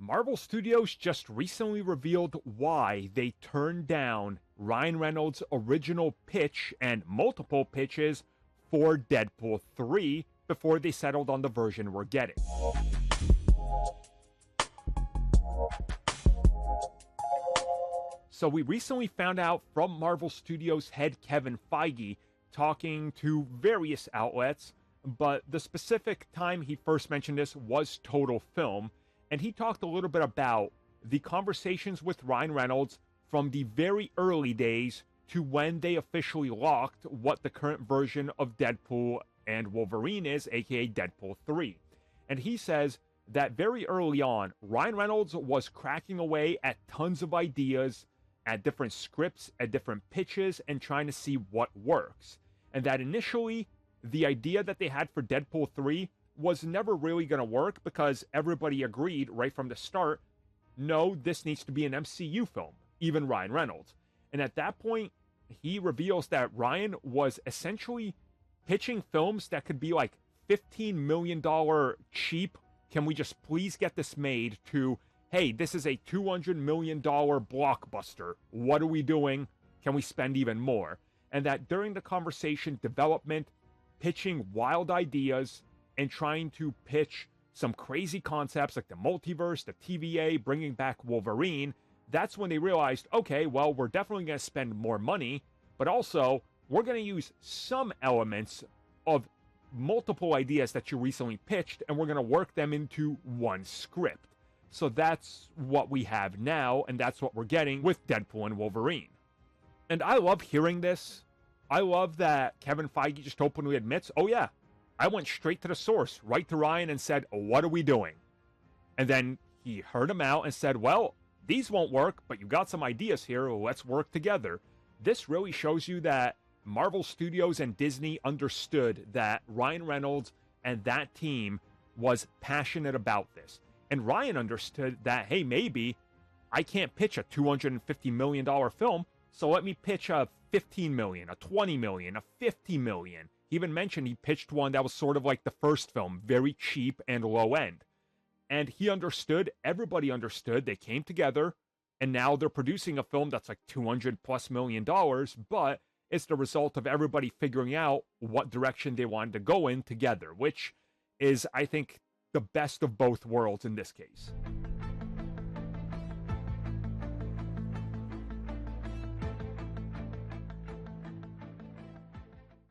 Marvel Studios just recently revealed why they turned down Ryan Reynolds' original pitch and multiple pitches for Deadpool 3 before they settled on the version we're getting. So we recently found out from Marvel Studios head Kevin Feige talking to various outlets, but the specific time he first mentioned this was Total Film, and he talked a little bit about the conversations with Ryan Reynolds from the very early days to when they officially locked what the current version of Deadpool and Wolverine is, aka Deadpool 3. And he says that very early on, Ryan Reynolds was cracking away at tons of ideas, at different scripts, at different pitches, and trying to see what works. And that initially, the idea that they had for Deadpool 3 was never really going to work because everybody agreed right from the start, no, this needs to be an MCU film, even Ryan Reynolds. And at that point, he reveals that Ryan was essentially pitching films that could be like $15 million cheap. Can we just please get this made? To, hey, this is a $200 million blockbuster. What are we doing? Can we spend even more? And that during the conversation, development, pitching wild ideas, and trying to pitch some crazy concepts like the multiverse, the TVA, bringing back Wolverine, that's when they realized, okay, well, we're definitely going to spend more money, but also we're going to use some elements of multiple ideas that you recently pitched, and we're going to work them into one script. So that's what we have now, and that's what we're getting with Deadpool and Wolverine. And I love hearing this. I love that Kevin Feige just openly admits, oh yeah, I went straight to the source, right to Ryan, and said, what are we doing? And then he heard him out and said, well, these won't work, but you got some ideas here, let's work together. This really shows you that Marvel Studios and Disney understood that Ryan Reynolds and that team was passionate about this. And Ryan understood that, hey, maybe I can't pitch a $250 million film, so let me pitch a $15 million, a $20 million, a $50 million. He even mentioned he pitched one that was sort of like the first film, very cheap and low end. And he understood, everybody understood, they came together, and now they're producing a film that's like $200+ million, but it's the result of everybody figuring out what direction they wanted to go in together, which is, I think, the best of both worlds in this case.